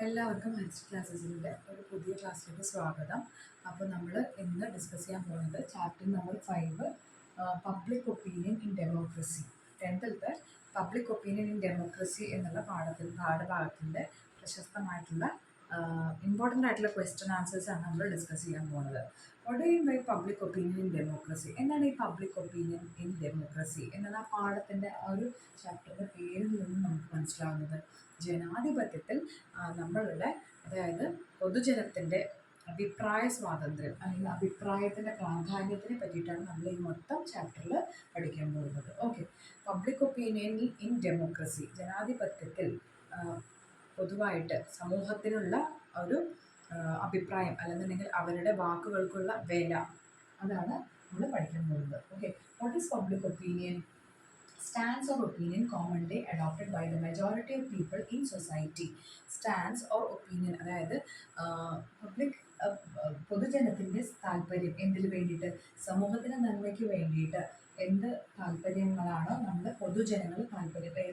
എല്ലാവർക്കും ഹെൽത്ത് ക്ലാസ്സസിൻ്റെ ഒരു പുതിയ ക്ലാസ്സിലേക്ക് സ്വാഗതം. അപ്പോൾ നമ്മൾ ഇന്ന് ഡിസ്കസ് ചെയ്യാൻ പോകുന്നത് chapter number 5 public opinion in democracy. 10th public opinion in democracy എന്നുള്ള പാഠഭാഗത്തിൻ്റെ പ്രശസ്തമായിട്ടുള്ള ഇമ്പോർട്ടൻ്റ് ആയിട്ടുള്ള ക്വസ്റ്റ്യൻ ആൻസേഴ്സാണ് നമ്മൾ ഡിസ്കസ് ചെയ്യാൻ പോകുന്നത്. What do you mean by public opinion in democracy? എന്താണ് ഈ പബ്ലിക് ഒപ്പീനിയൻ ഇൻ ഡെമോക്രസി എന്നുള്ള ആ പാഠത്തിൻ്റെ ആ ഒരു ചാപ്റ്ററിൻ്റെ പേരിൽ നിന്നും നമുക്ക് മനസ്സിലാവുന്നത് ജനാധിപത്യത്തിൽ നമ്മളുടെ അതായത് പൊതുജനത്തിൻ്റെ അഭിപ്രായ സ്വാതന്ത്ര്യം അല്ലെങ്കിൽ അഭിപ്രായത്തിൻ്റെ പ്രാധാന്യത്തിനെ പറ്റിയിട്ടാണ് നമ്മൾ ഈ മൊത്തം ചാപ്റ്ററിൽ പഠിക്കാൻ പോകുന്നത്. Okay, public opinion in democracy, ജനാധിപത്യത്തിൽ പൊതുവായിട്ട് സമൂഹത്തിനുള്ള ഒരു അഭിപ്രായം അല്ലെന്നുണ്ടെങ്കിൽ അവരുടെ വാക്കുകൾക്കുള്ള വില, അതാണ് നമ്മൾ പഠിക്കാൻ പോകുന്നത്. Okay, what is public opinion? Stance or opinion commonly adopted by the majority of people in society. Stance or opinion അതായത് പബ്ലിക് പൊതുജനത്തിൻ്റെ താല്പര്യം എന്തിനു വേണ്ടിയിട്ട്, സമൂഹത്തിൻ്റെ നന്മയ്ക്ക് വേണ്ടിയിട്ട് എന്ത് താല്പര്യങ്ങളാണോ നമ്മൾ പൊതുജനങ്ങൾ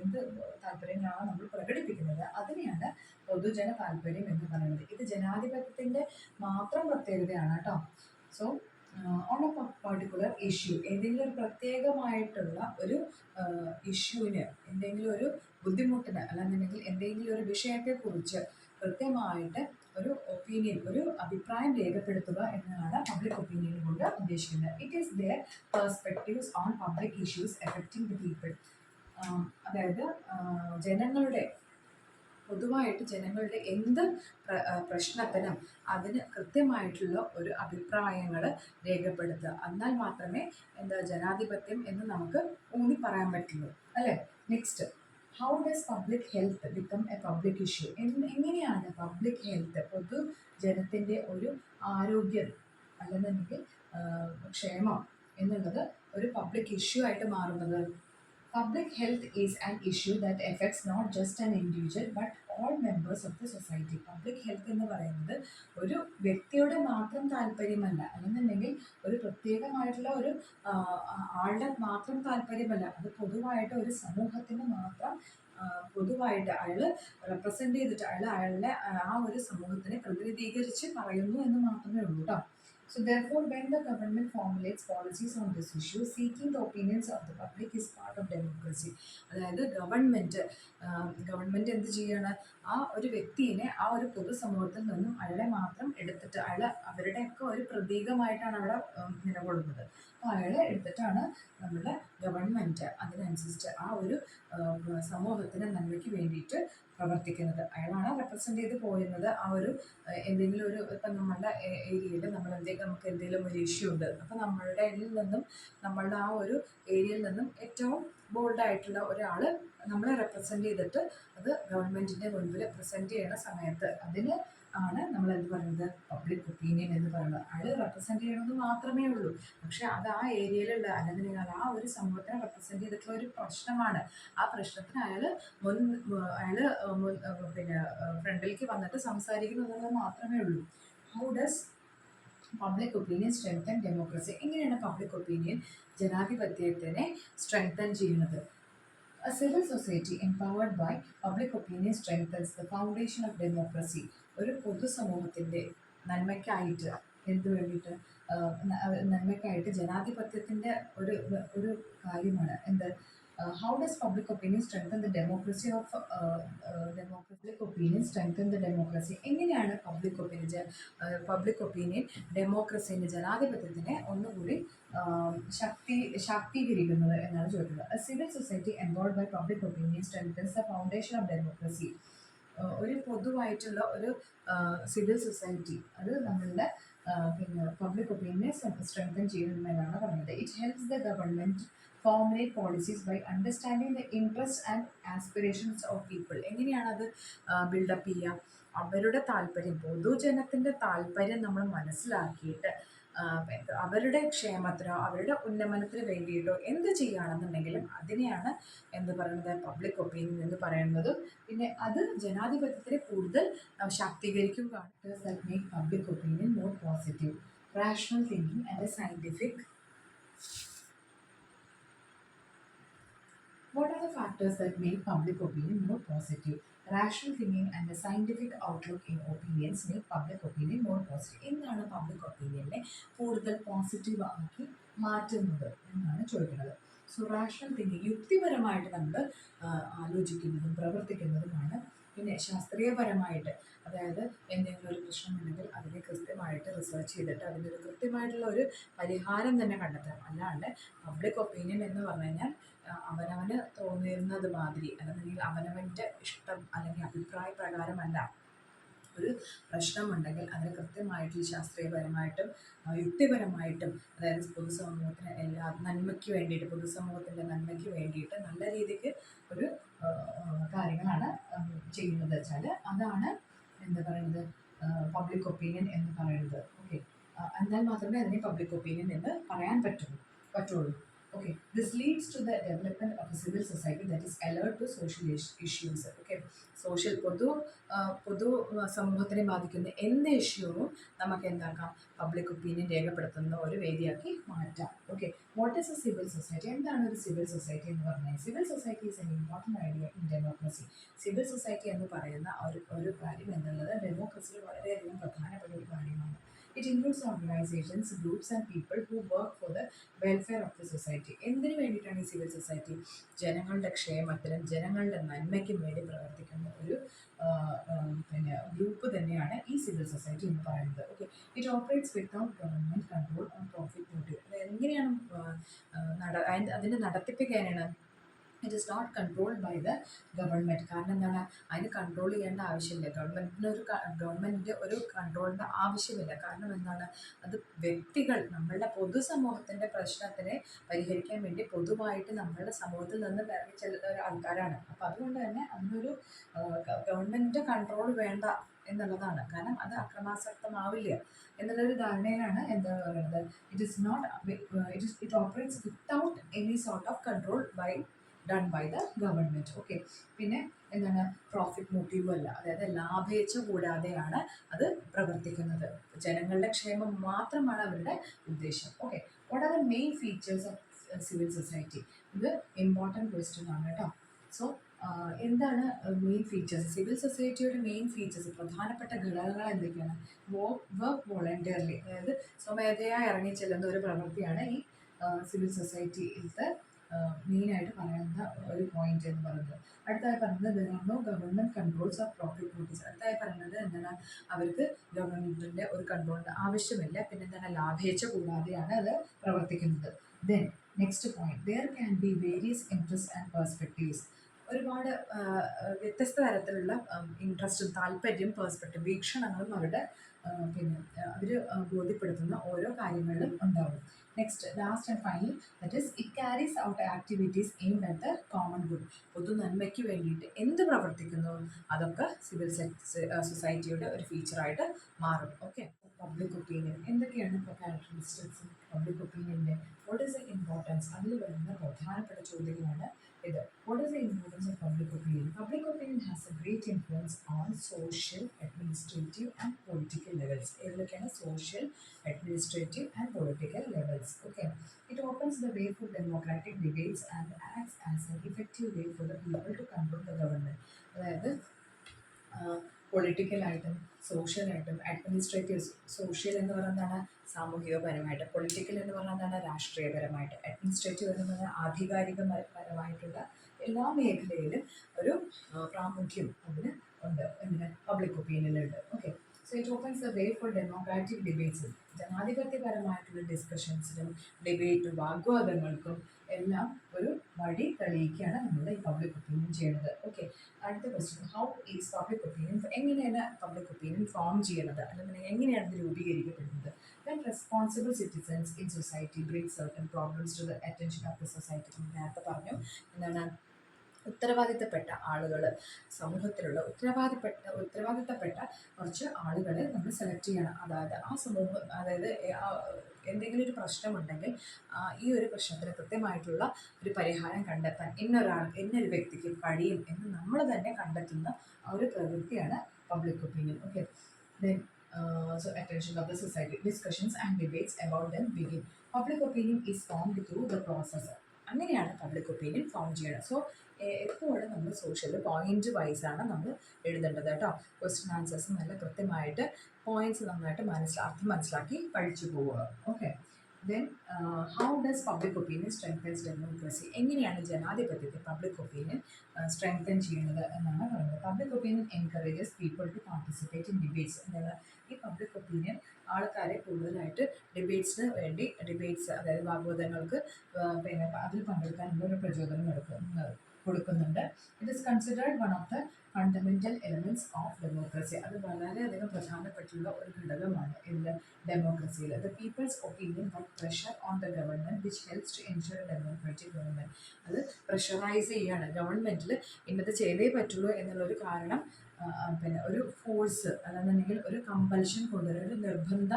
എന്ത് താല്പര്യങ്ങളാണോ നമ്മൾ പ്രകടിപ്പിക്കുന്നത് അതിനെയാണ് പൊതുജന താല്പര്യം എന്ന് പറയുന്നത്. ഇത് ജനാധിപത്യത്തിൻ്റെ മാത്രം പ്രത്യേകതയാണ് കേട്ടോ. So on A particular issue, ഏതെങ്കിലും ഒരു പ്രത്യേകമായിട്ടുള്ള ഒരു ഇഷ്യൂവിന്, എന്തെങ്കിലും ഒരു ബുദ്ധിമുട്ടിന് അല്ലെന്നുണ്ടെങ്കിൽ എന്തെങ്കിലും ഒരു വിഷയത്തെക്കുറിച്ച് കൃത്യമായിട്ട് ഒരു ഒപ്പീനിയൻ, ഒരു അഭിപ്രായം രേഖപ്പെടുത്തുക എന്നതാണ് പബ്ലിക് ഒപ്പീനിയൻ കൊണ്ട് ഉദ്ദേശിക്കുന്നത്. It is their perspectives on public issues affecting the people. അതായത് പൊതുവായിട്ട് ജനങ്ങളുടെ എന്ത് പ്രശ്നത്തിനും അതിന് കൃത്യമായിട്ടുള്ള ഒരു അഭിപ്രായങ്ങൾ രേഖപ്പെടുത്തുക. എന്നാൽ മാത്രമേ ജനാധിപത്യം എന്ന് നമുക്ക് ഊന്നി പറയാൻ പറ്റുള്ളൂ, അല്ലേ? Next, how does public health become A public issue? എങ്ങനെയാണ് പബ്ലിക് ഹെൽത്ത്, പൊതുജനത്തിൻ്റെ ഒരു ആരോഗ്യം അല്ലെന്നുണ്ടെങ്കിൽ ക്ഷേമം എന്നുള്ളത് ഒരു പബ്ലിക് ഇഷ്യൂ ആയിട്ട് മാറുന്നത്? Public health is an issue that affects not just an individual but all members of the society. Public health എന്ന് പറയുന്നത് ഒരു വ്യക്തിയുടെ മാത്രം താല്പര്യമല്ല, അല്ലെന്നുണ്ടെങ്കിൽ ഒരു പ്രത്യേകമായിട്ടുള്ള ഒരു ആളുടെ മാത്രം താല്പര്യമല്ല. അത് പൊതുവായിട്ട് ഒരു സമൂഹത്തിന് മാത്രം പൊതുവായിട്ട് അയാൾ റെപ്രസെൻ്റ് ചെയ്തിട്ട് അയാളുടെ ആ ഒരു സമൂഹത്തിനെ പ്രതിനിധീകരിച്ച് പറയുന്നു എന്ന് മാത്രമേ ഉള്ളൂ കേട്ടോ. So therefore, when the government formulates policies on this issue, seeking the opinions of the public is part of democracy. അതായത് ഗവൺമെൻറ് എന്ത് ചെയ്യാണ്? ആ ഒരു വ്യക്തിയെ ആ ഒരു പൊതുസമൂഹത്തിൽ നിന്നും അയാളെ മാത്രം എടുത്തിട്ട് അവരുടെയൊക്കെ ഒരു പ്രതീകമായിട്ടാണ് അവിടെ നിലകൊള്ളുന്നത്. അപ്പോൾ അയാളെ എടുത്തിട്ടാണ് നമ്മുടെ ഗവൺമെൻറ് അതിനനുസരിച്ച് ആ ഒരു സമൂഹത്തിൻ്റെ നന്മയ്ക്ക് വേണ്ടിയിട്ട് പ്രവർത്തിക്കുന്നത്. അയാളാണ് റെപ്രസെൻ്റ് ചെയ്ത് പോരുന്നത്. ആ ഒരു എന്തെങ്കിലും ഒരു ഇപ്പം നമ്മളുടെ ഏരിയയിൽ നമുക്ക് എന്തെങ്കിലും ഒരു ഇഷ്യൂ ഉണ്ട്, അപ്പം നമ്മളുടെ നമ്മളുടെ ആ ഒരു ഏരിയയിൽ നിന്നും ഏറ്റവും ബോൾഡായിട്ടുള്ള ഒരാൾ നമ്മളെ റെപ്രസെൻ്റ് ചെയ്തിട്ട് അത് ഗവൺമെൻറ്റിൻ്റെ മുൻപിൽ പ്രസൻറ്റ് ചെയ്യുന്ന സമയത്ത് അതിന് ആണ് നമ്മൾ എന്ത് പറയുന്നത്? പബ്ലിക് ഒപ്പീനിയൻ എന്ന് പറയുന്നത്. അയാൾ റെപ്രസെൻ്റ് ചെയ്യണമെന്ന് മാത്രമേ ഉള്ളൂ, പക്ഷേ അത് ആ ഏരിയയിലുള്ള അല്ലെങ്കിൽ ആ ഒരു സമൂഹത്തിനെ റെപ്രസെൻ്റ് ചെയ്തിട്ടുള്ള ഒരു പ്രശ്നമാണ്. ആ പ്രശ്നത്തിന് അയാൾ ഫ്രണ്ടിലേക്ക് വന്നിട്ട് സംസാരിക്കുന്നു എന്നുള്ളത് മാത്രമേ ഉള്ളൂ. How does public opinion strengthen democracy? എങ്ങനെയാണ് പബ്ലിക് ഒപ്പീനിയൻ ജനാധിപത്യത്തിനെ സ്ട്രെങ്തൻ ചെയ്യുന്നത്? A civil society empowered by public opinion strengthens the foundation of democracy. ഒരു പൊതുസമൂഹത്തിൻ്റെ നന്മയ്ക്കായിട്ട് നന്മയ്ക്കായിട്ട് ജനാധിപത്യത്തിൻ്റെ ഒരു കാര്യമാണ് എന്ത്? How does public opinion strengthen the democracy of public opinion strengthen the democracy? എങ്ങനെയാണ് public opinion ഡെമോക്രസിൻ്റെ ജനാധിപത്യത്തിനെ ഒന്നുകൂടി ശാക്തീകരിക്കുന്നത് എന്നാണ് ചോദിക്കുന്നത്. A civil society empowered by public opinion strengthens the foundation of democracy. ഒരു പൊതുവായിട്ടുള്ള ഒരു സിവിൽ സൊസൈറ്റി അത് നമ്മളുടെ പബ്ലിക് ഒപ്പീനിയനെ സ്ട്രെങ്തൻ ചെയ്യുന്നതാണ് പറയുന്നത്. It helps the government formulate policies by understanding the interests and aspirations of people. എങ്ങനെയാണ് അത് ബിൽഡപ്പ് ചെയ്യുക? അവരുടെ താല്പര്യം, പൊതുജനത്തിൻ്റെ താല്പര്യം നമ്മൾ മനസ്സിലാക്കിയിട്ട് അവരുടെ ക്ഷേമത്തിനോ അവരുടെ ഉന്നമനത്തിന് വേണ്ടിയിട്ടോ എന്ത് ചെയ്യുകയാണെന്നുണ്ടെങ്കിലും അതിനെയാണ് എന്ത് പറയുന്നത്? പബ്ലിക് ഒപ്പീനിയൻ എന്ന് പറയുന്നത്. പിന്നെ അത് ജനാധിപത്യത്തിനെ കൂടുതൽ ശാക്തീകരിക്കുകയാണ്. That make public opinion more positive, rational thinking and a scientific. What are the factors that make public opinion more positive? Rational thinking and scientific outlook in opinions make public opinion more positive. എന്താണ് public ഒപ്പീനിയനെ കൂടുതൽ positive ആക്കി മാറ്റുന്നത് എന്നാണ് ചോദിക്കുന്നത്. So rational thinking, യുക്തിപരമായിട്ട് നമ്മൾ ആലോചിക്കുന്നതും പ്രവർത്തിക്കുന്നതുമാണ്. പിന്നെ ശാസ്ത്രീയപരമായിട്ട്, അതായത് എന്തെങ്കിലും ഒരു പ്രശ്നമുണ്ടെങ്കിൽ അതിനെ കൃത്യമായിട്ട് റിസർച്ച് ചെയ്തിട്ട് അതിനൊരു കൃത്യമായിട്ടുള്ള ഒരു പരിഹാരം തന്നെ കണ്ടെത്തണം. അല്ലാണ്ട് പബ്ലിക് ഒപ്പീനിയൻ എന്ന് പറഞ്ഞു കഴിഞ്ഞാൽ അവനവന് തോന്നുന്നത് മാതിരി, അല്ലെങ്കിൽ അവനവൻ്റെ ഇഷ്ടം അല്ലെങ്കിൽ അഭിപ്രായ പ്രകാരമല്ല. ഒരു പ്രശ്നമുണ്ടെങ്കിൽ അതിന് കൃത്യമായിട്ട് ശാസ്ത്രീയപരമായിട്ടും യുക്തിപരമായിട്ടും, അതായത് പൊതുസമൂഹത്തിന് എല്ലാ നന്മയ്ക്ക് വേണ്ടിയിട്ട്, പൊതുസമൂഹത്തിൻ്റെ നന്മയ്ക്ക് വേണ്ടിയിട്ട് നല്ല രീതിക്ക് ഒരു കാര്യങ്ങളാണ് ചെയ്യുന്നത് വെച്ചാൽ അതാണ് എന്താ പറയുന്നത് പബ്ലിക് ഒപ്പീനിയൻ എന്ന് പറയുന്നത്. ഓക്കെ, എന്നാൽ മാത്രമേ അതിനെ പബ്ലിക് ഒപ്പീനിയൻ എന്ന് പറയാൻ പറ്റുള്ളൂ. Okay, this leads to the development of a civil society that is alert to social issues. Okay, പൊതു സമൂഹത്തിനെ ബാധിക്കുന്ന എന്ത് ഇഷ്യൂവും നമുക്ക് എന്താക്കാം, പബ്ലിക് ഒപ്പീനിയൻ രേഖപ്പെടുത്തുന്ന ഒരു വേദിയാക്കി മാറ്റാം. Okay, what is A civil society? എന്താണ് ഒരു സിവിൽ സൊസൈറ്റി എന്ന് പറഞ്ഞാൽ? Civil society is an important idea in democracy. Civil society എന്ന് പറയുന്ന ഒരു കാര്യം എന്നുള്ളത് ഡെമോക്രസിയിൽ വളരെയധികം പ്രധാനപ്പെട്ട ഒരു കാര്യമാണ്. It includes organizations, groups and people who work for the welfare of the society. എന്തിനു വേണ്ടിയിട്ടാണ് ഈ സിവിൽ സൊസൈറ്റി? ജനങ്ങളുടെ ക്ഷേമത്തിനും ജനങ്ങളുടെ നന്മയ്ക്കും വേണ്ടി പ്രവർത്തിക്കുന്ന ഒരു ഗ്രൂപ്പ് തന്നെയാണ് ഈ സിവിൽ സൊസൈറ്റി എന്ന് പറയുന്നത്. Okay, it operates without government control on profit motive. എങ്ങനെയാണ് അതിൻ്റെ നടത്തിപ്പിക്കാനാണ്? It is not controlled by the government. കാരണം എന്താണ്, അതിന് കൺട്രോൾ ചെയ്യേണ്ട ആവശ്യമില്ല. ഗവൺമെൻറ്റിൻ്റെ ഒരു കൺട്രോളിൻ്റെ ആവശ്യമില്ല. കാരണം എന്താണ്, അത് വ്യക്തികൾ നമ്മളുടെ പൊതുസമൂഹത്തിൻ്റെ പ്രശ്നത്തിനെ പരിഹരിക്കാൻ വേണ്ടി പൊതുവായിട്ട് നമ്മളുടെ സമൂഹത്തിൽ നിന്ന് ഇറങ്ങി ചെല്ലുന്ന ആൾക്കാരാണ്. അപ്പോൾ അതുകൊണ്ട് തന്നെ അതിനൊരു ഗവൺമെൻറ് കൺട്രോൾ വേണ്ട എന്നുള്ളതാണ്. കാരണം അത് അക്രമാസക്തമാവില്ല എന്നുള്ളൊരു ധാരണയിലാണ് എന്താ പറയുന്നത്, it operates without any sort of control done by the government. Okay, പിന്നെ എന്താണ്, പ്രോഫിറ്റ് മോട്ടീവും അല്ല, അതായത് ലാഭേച്ഛ കൂടാതെയാണ് അത് പ്രവർത്തിക്കുന്നത്. ജനങ്ങളുടെ ക്ഷേമം മാത്രമാണ് അവരുടെ ഉദ്ദേശം. Okay, what are the main features of civil society? ഇത് ഇമ്പോർട്ടൻറ്റ് ക്വസ്റ്റ്യൻ ആണ് കേട്ടോ. സോ എന്താണ് മെയിൻ ഫീച്ചേഴ്സ്? സിവിൽ സൊസൈറ്റിയുടെ മെയിൻ ഫീച്ചേഴ്സ്, പ്രധാനപ്പെട്ട ഘടകങ്ങൾ എന്തൊക്കെയാണ്? വർക്ക് വോളണ്ടിയർലി, അതായത് സ്വമേധയാ ഇറങ്ങിച്ചെല്ലുന്ന ഒരു പ്രവൃത്തിയാണ് ഈ സിവിൽ സൊസൈറ്റിയിലത്തെ മെയിനായിട്ട് പറയുന്ന ഒരു പോയിന്റ് എന്ന് പറയുന്നത്. അടുത്തായി പറയുന്നത് government controls of profit motifs. അടുത്തായി പറയുന്നത് എന്താണ്, അവർക്ക് ഗവൺമെൻറ്റിൻ്റെ ഒരു കൺട്രോളിൻ്റെ ആവശ്യമില്ല. പിന്നെ എന്താണ്, ലാഭേച്ഛ കൂടാതെയാണ് അത് പ്രവർത്തിക്കുന്നത്. Then next point, there can be various interest and perspectives. ഒരുപാട് വ്യത്യസ്ത തരത്തിലുള്ള ഇൻട്രസ്റ്റും താല്പര്യം, പെർസ്പെക്റ്റീവ് വീക്ഷണങ്ങളും അവരുടെ അവർ ബോധ്യപ്പെടുത്തുന്ന ഓരോ കാര്യങ്ങളിലും ഉണ്ടാവും. Next, last and final, that is it carries out activities aimed at the common good. പൊതു നന്മയ്ക്ക് വേണ്ടിയിട്ട് എന്ത് പ്രവർത്തിക്കുന്നു അതൊക്കെ സിവിൽ സൊസൈറ്റിയുടെ ഒരു ഫീച്ചറായിട്ട് മാറും. ഓക്കെ, പബ്ലിക് ഒപ്പീനിയൻ എന്തൊക്കെയാണ് ഇപ്പോൾ ക്യാരക്ടറിസ്റ്റിക്സ് പബ്ലിക് ഒപ്പീനിയൻ്റെ? What is the importance? അതിൽ വരുന്ന പ്രധാനപ്പെട്ട ചോദ്യങ്ങളാണ് ഇത്. What is the importance of public opinion? Public opinion has a great influence on social, administrative and political levels. ഏതൊക്കെയാണ്? social, administrative and political levels. Okay. It opens the way for democratic debates and acts as an effective way for the people to control the government. അതായത് പൊളിറ്റിക്കലായിട്ടും സോഷ്യലായിട്ടും administrative. Social എന്ന് പറയുന്നതാണ് സാമൂഹികപരമായിട്ട്, political എന്ന് പറയുന്നതാണ് രാഷ്ട്രീയപരമായിട്ട്, administrative എന്ന് പറഞ്ഞാൽ ആധികാരികപരമായിട്ടുള്ള എല്ലാ മേഖലയിലും ഒരു പ്രാമുഖ്യം അതിന് ഉണ്ട്. എന്തിന്? പബ്ലിക് ഒപ്പീനിയനുണ്ട്. Okay, so it opens the way for democratic ഡിബേറ്റ്സും, ജനാധിപത്യപരമായിട്ടുള്ള ഡിസ്കഷൻസിനും ഡിബേറ്റും വാഗ്വാദങ്ങൾക്കും എല്ലാം ഒരു വഴി തെളിയിക്കുകയാണ് നമ്മൾ ഈ പബ്ലിക് ഒപ്പീനിയൻ ചെയ്യുന്നത്. ഓക്കെ, അടുത്ത question, how is public opinion? എങ്ങനെയാണ് പബ്ലിക് ഒപ്പീനിയൻ ഫോം ചെയ്യുന്നത്, അല്ലെങ്കിൽ എങ്ങനെയാണ് ഇത് രൂപീകരിക്കപ്പെടുന്നത്? When responsible citizens in society bring certain problems to the attention of the society. നേരത്തെ പറഞ്ഞു എന്താണ്, ഉത്തരവാദിത്തപ്പെട്ട ആളുകൾ, സമൂഹത്തിലുള്ള ഉത്തരവാദിത്തപ്പെട്ട കുറച്ച് ആളുകളെ നമ്മൾ സെലക്ട് ചെയ്യണം. അതായത് ആ സമൂഹം, അതായത് എന്തെങ്കിലും ഒരു പ്രശ്നമുണ്ടെങ്കിൽ ഈ ഒരു പ്രശ്നത്തിന് കൃത്യമായിട്ടുള്ള ഒരു പരിഹാരം കണ്ടെത്താൻ ഇന്നൊരു വ്യക്തിക്ക് കഴിയും എന്ന് നമ്മൾ തന്നെ കണ്ടെത്തുന്ന ആ ഒരു പ്രവൃത്തിയാണ് public opinion. Okay, then so attention of the society, discussions and debates about them begin. Public opinion is formed through the process. അങ്ങനെയാണ് പബ്ലിക് ഒപ്പീനിയൻ ഫോം ചെയ്യുന്നത്. സോ എപ്പോഴും നമ്മൾ സോഷ്യൽ പോയിന്റ് വൈസാണ് നമ്മൾ എഴുതേണ്ടത് കേട്ടോ. ക്വസ്റ്റ്യൻ ആൻസേഴ്സ് നല്ല കൃത്യമായിട്ട് പോയിന്റ്സ് നന്നായിട്ട് അർത്ഥം മനസ്സിലാക്കി പഠിച്ചു പോവുക. Okay. Then how does public opinion strengthens democracy? എങ്ങനെയാണ് ജനാധിപത്യത്തെ പബ്ലിക് ഒപ്പീനിയൻ സ്ട്രെങ്തൻ ചെയ്യുന്നത് എന്നാണ് പറയുന്നത്. Public opinion encourages people to participate in debates. എന്താണ് ഈ പബ്ലിക് ഒപ്പീനിയൻ ആൾക്കാരെ കൂടുതലായിട്ട് ഡിബേറ്റ്സിന് വേണ്ടി അതായത് വാഗ്വാദങ്ങൾക്ക് പിന്നെ അതിൽ പങ്കെടുക്കാനുള്ള ഒരു പ്രചോദനം കൊടുക്കുന്നുണ്ട്. It is considered one of the fundamental elements of democracy. അത് വളരെയധികം പ്രധാനപ്പെട്ടുള്ള ഒരു ഘടകമാണ് ഇതിൽ ഡെമോക്രസിയിൽ. The people's opinion but pressure on the government which helps to ensure democratic government. അത് പ്രഷറൈസ് ചെയ്യുകയാണ് ഗവൺമെൻറ്റിൽ ഇന്നത് ചെയ്തേ പറ്റുള്ളൂ എന്നുള്ളൊരു കാരണം, പിന്നെ ഒരു ഫോഴ്സ് അല്ലെന്നുണ്ടെങ്കിൽ ഒരു കമ്പൽഷൻ കൊണ്ടുവരിക, ഒരു നിർബന്ധ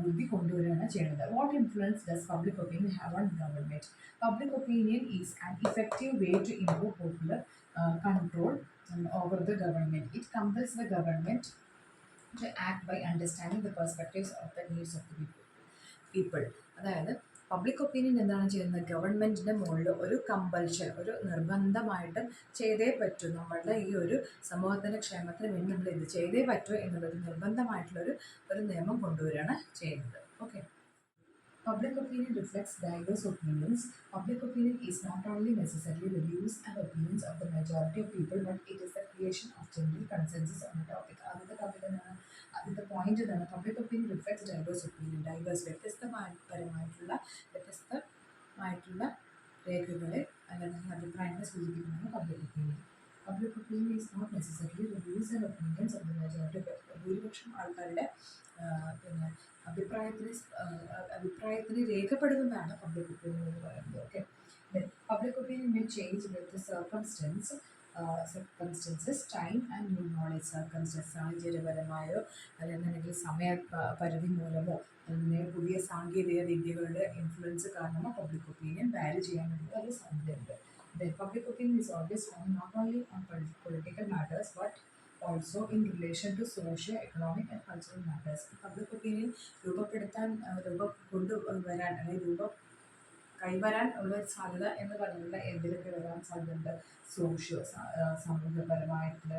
ബുദ്ധി കൊണ്ടുവരികയാണ് ചെയ്യുന്നത്. What influence does public opinion have on government? Public opinion is an effective way to improve popular control over the government. It compels the government to act by understanding the perspectives of the needs of the people. അതായത് public opinion എന്താണ് ചെയ്യുന്നത്? ഗവൺമെൻറ്റിൻ്റെ മുകളിൽ ഒരു compulsion, ഒരു നിർബന്ധമായിട്ട് ചെയ്തേ പറ്റൂ, നമ്മളുടെ ഈ ഒരു സമൂഹത്തിൻ്റെ ക്ഷേമത്തിന് വേണ്ടി നമ്മൾ ഇത് ചെയ്തേ പറ്റൂ എന്നുള്ളൊരു നിർബന്ധമായിട്ടുള്ളൊരു നിയമം കൊണ്ടുവരികയാണ് ചെയ്യുന്നത്. Okay. Public opinion reflects diverse opinions. Public opinion is not only necessarily the views and opinions of the majority of people, but it is the creation of general consensus on a topic. അതിൻ്റെ point എന്താണ്? Public opinion reflects diverse opinion. വ്യത്യസ്തമായിട്ടുള്ള രേഖകളെ അല്ലെങ്കിൽ അഭിപ്രായങ്ങളെ സൂചിപ്പിക്കുന്നതാണ് public opinion. Public opinion is not necessarily the views and opinions of the majority. ഭൂരിപക്ഷം ആൾക്കാരുടെ പിന്നെ അഭിപ്രായത്തിന് രേഖപ്പെടുത്തുന്നതാണ് പബ്ലിക് ഒപ്പീനിയൻ എന്ന് പറയുന്നത്. Okay. Public opinion may change with circumstances, time and new knowledge. സാഹചര്യപരമായോ അല്ലെന്നുണ്ടെങ്കിൽ പരിധി മൂലമോ അല്ലെങ്കിൽ പുതിയ സാങ്കേതിക വിദ്യകളുടെ ഇൻഫ്ലുവൻസ് കാരണമോ പബ്ലിക് ഒപ്പീനിയൻ വാരി ചെയ്യാനുള്ള ഒരു സാധ്യതയുണ്ട്. Public opinion is always found not only on political matters but also in relation to social, economic and cultural matters. Public opinion കൈവരാൻ ഉള്ള സാധ്യത എന്ന് പറയുന്നത് എന്തിലൊക്കെ വരാൻ സാധ്യതയുണ്ട്? സാമൂഹ്യപരമായിട്ടുള്ള,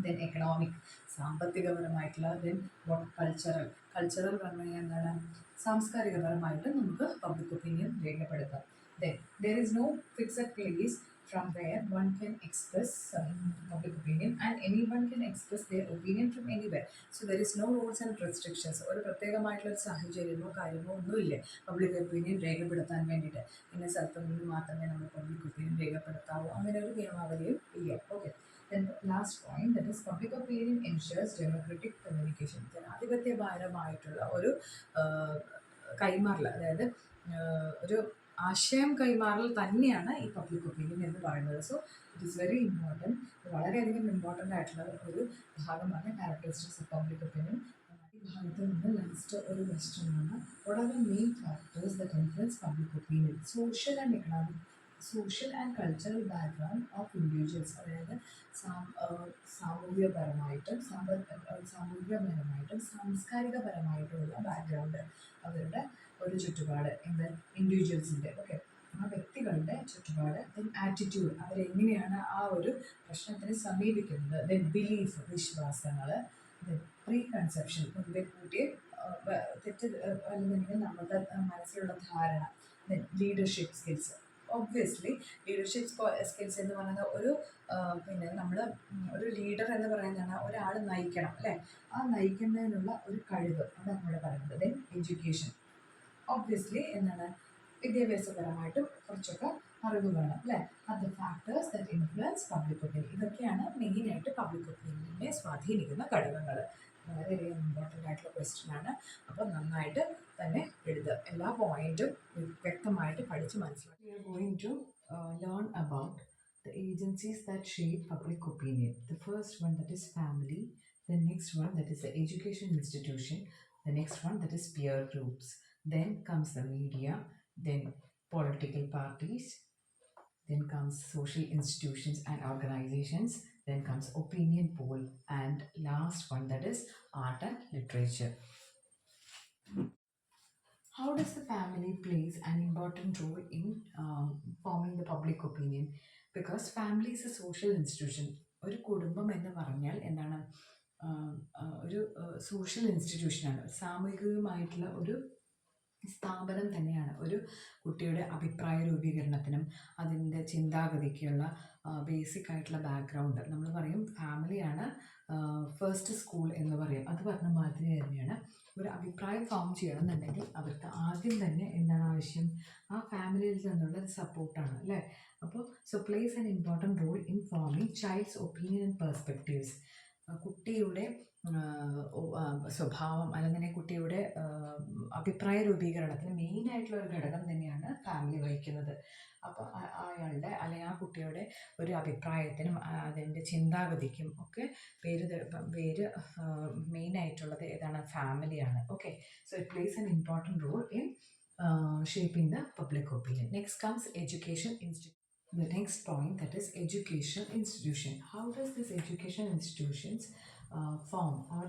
ദെൻ എക്കണോമിക് സാമ്പത്തികപരമായിട്ടുള്ള, ദെൻ കൾച്ചറൽ പറഞ്ഞു കഴിഞ്ഞാൽ എന്താണ്? സാംസ്കാരികപരമായിട്ട് നമുക്ക് പബ്ലിക് ഒപ്പീനിയൻ രേഖപ്പെടുത്താം. Then there is no fixed place from where one can express public opinion, and anyone can express their opinion from anywhere. So there is no rules and restrictions. ഒരു പ്രത്യേകമായിട്ടുള്ള ഒരു സാഹചര്യമോ കാര്യമോ ഒന്നുമില്ല പബ്ലിക് ഒപ്പീനിയൻ രേഖപ്പെടുത്താൻ വേണ്ടിയിട്ട്. ഇന്ന സ്ഥലത്ത് നിന്ന് മാത്രമേ നമ്മൾ പബ്ലിക് ഒപ്പീനിയൻ രേഖപ്പെടുത്താവൂ, അങ്ങനെ ഒരു നിയമാവലിയും ഇല്ല. Okay. Then last point, that is public opinion ensures democratic communication. ജനാധിപത്യപരമായിട്ടുള്ള ഒരു കൈമാറൽ, അതായത് ഒരു ആശയം കൈമാറൽ തന്നെയാണ് ഈ പബ്ലിക് ഒപ്പീനിയൻ എന്ന് പറയുന്നത്. So it is very important, വളരെയധികം ഇമ്പോർട്ടൻ്റ് ആയിട്ടുള്ള ഒരു ഭാഗമാണ് ക്യാരക്ടറിസ്റ്റിക്സ് ഓഫ് പബ്ലിക് ഒപ്പീനിയൻ. ഈ ഭാഗത്ത് നിന്ന് ലാസ്റ്റ് ഒരു ക്വസ്റ്റ്യൻ ആണ്. What are the main factors that influence public opinion? Social and cultural background of individuals. അതായത് സാമൂഹികപരമായിട്ടും സാംസ്കാരികപരമായിട്ടുള്ള ബാക്ക്ഗ്രൗണ്ട്, അവരുടെ ഒരു ചുറ്റുപാട്, ഇൻഡിവിജ്വൽസിൻ്റെ, ഓക്കെ, ആ വ്യക്തികളുടെ ചുറ്റുപാട്. ദെൻ ആറ്റിറ്റ്യൂഡ്, അവരെങ്ങനെയാണ് ആ ഒരു പ്രശ്നത്തിനെ സമീപിക്കുന്നത്. ദെൻ ബിലീഫ്, വിശ്വാസങ്ങൾ. ദെൻ പ്രീ കൺസെപ്ഷൻ, മുൻപേ കൂട്ടി അല്ലെങ്കിൽ നമ്മുടെ മനസ്സിലുള്ള ധാരണ. Then leadership skills. Obviously leadership skills എന്ന് പറയുന്നത് നമ്മൾ ഒരു ലീഡർ എന്ന് പറയുന്നതാണ് ഒരാൾ നയിക്കണം അല്ലേ, ആ നയിക്കുന്നതിനുള്ള ഒരു കഴിവ്, അതാണ് നമ്മൾ പറയുന്നത്. ദെൻ എഡ്യൂക്കേഷൻ, ഒബ്വിയസ്ലി എന്താണ്, വിദ്യാഭ്യാസപരമായിട്ടും കുറച്ചൊക്കെ അറിവ് വേണം അല്ലേ. അത് factors that influence public opinion. ഇതൊക്കെയാണ് മെയിനായിട്ട് പബ്ലിക് ഒപ്പീനിയനെ സ്വാധീനിക്കുന്ന ഘടകങ്ങൾ. വളരെയധികം ഇമ്പോർട്ടൻ്റ് ആയിട്ടുള്ള ക്വസ്റ്റ്യൻ ആണ്. അപ്പോൾ നന്നായിട്ട് തന്നെ എഴുതുക, എല്ലാ പോയിന്റും വ്യക്തമായിട്ട് പഠിച്ച് മനസ്സിലാക്കി. We are going to learn about the agencies that shape public opinion. The first one, that is family. The next one, that is the education institution. The next one, that is peer groups. Then comes the media. Then political parties. Then comes social institutions and organizations. Then comes opinion poll. And last one, that is art and literature. How does the family plays an important role in forming the public opinion? Because family is A social institution. ഒരു കുടുംബം എന്ന് പറഞ്ഞാൽ എന്താണ്? ഒരു social ഇൻസ്റ്റിറ്റ്യൂഷനാണ്, സാമൂഹികമായിട്ടുള്ള ഒരു സ്ഥാപനം തന്നെയാണ്. ഒരു കുട്ടിയുടെ അഭിപ്രായ രൂപീകരണത്തിനും അതിൻ്റെ ചിന്താഗതിക്കുള്ള ബേസിക് ആയിട്ടുള്ള ബാക്ക്ഗ്രൗണ്ട് നമ്മൾ പറയും ഫാമിലിയാണ് ഫസ്റ്റ് സ്കൂൾ എന്ന് പറയും. അത് പറഞ്ഞ മാതിരി തന്നെയാണ് ഒരു അഭിപ്രായം ഫോം ചെയ്യണമെന്നുണ്ടെങ്കിൽ അവർക്ക് ആദ്യം തന്നെ എന്താണ് ആവശ്യം? ആ ഫാമിലിയിൽ നിന്നുള്ള സപ്പോർട്ടാണ് അല്ലേ? അപ്പോൾ plays an important role in forming child's opinion and perspectives. കുട്ടിയുടെ സ്വഭാവം അല്ലെങ്കിൽ കുട്ടിയുടെ അഭിപ്രായ രൂപീകരണത്തിന് മെയിനായിട്ടുള്ള ഒരു ഘടകം തന്നെയാണ് ഫാമിലി വഹിക്കുന്നത്. അപ്പോൾ അയാളുടെ അല്ലെങ്കിൽ ആ കുട്ടിയുടെ ഒരു അഭിപ്രായത്തിനും അതിൻ്റെ ചിന്താഗതിക്കും ഒക്കെ പേര് മെയിനായിട്ടുള്ളത് ഏതാണ്? ഫാമിലിയാണ്. Okay, so it plays an important role in shaping the public opinion. Next comes education institution. The next point, that is education institution. How does this education institutions form, or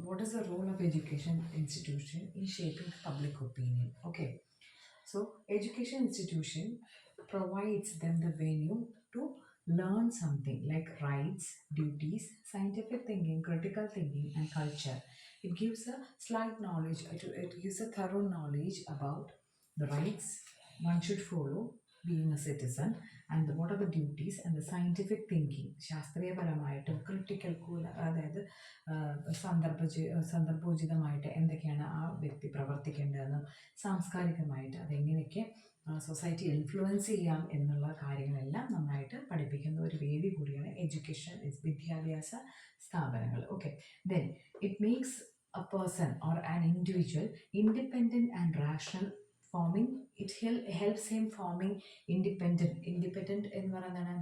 what is the role of education institution in shaping public opinion? Okay, so education institution provides them the venue to learn something like rights, duties, scientific thinking, critical thinking, and culture. It gives a slight knowledge, it gives a thorough knowledge about the rights one should follow being a citizen, and what are the duties, and the scientific thinking, ശാസ്ത്രീയപരമായിട്ടും critical അതായത് സന്ദർഭോചിതമായിട്ട് എന്തൊക്കെയാണ് ആ വ്യക്തി പ്രവർത്തിക്കേണ്ടതെന്നും സാംസ്കാരികമായിട്ട് അതെങ്ങനെയൊക്കെ society influence ചെയ്യാം എന്നുള്ള കാര്യങ്ങളെല്ലാം നന്നായിട്ട് പഠിപ്പിക്കുന്ന ഒരു വേദി കൂടിയാണ് എഡ്യൂക്കേഷൻ, വിദ്യാഭ്യാസ സ്ഥാപനങ്ങൾ. Okay, then it makes a person or an individual independent and rational, forming it helps him forming independent എന്ന് പറയുന്നതാണ്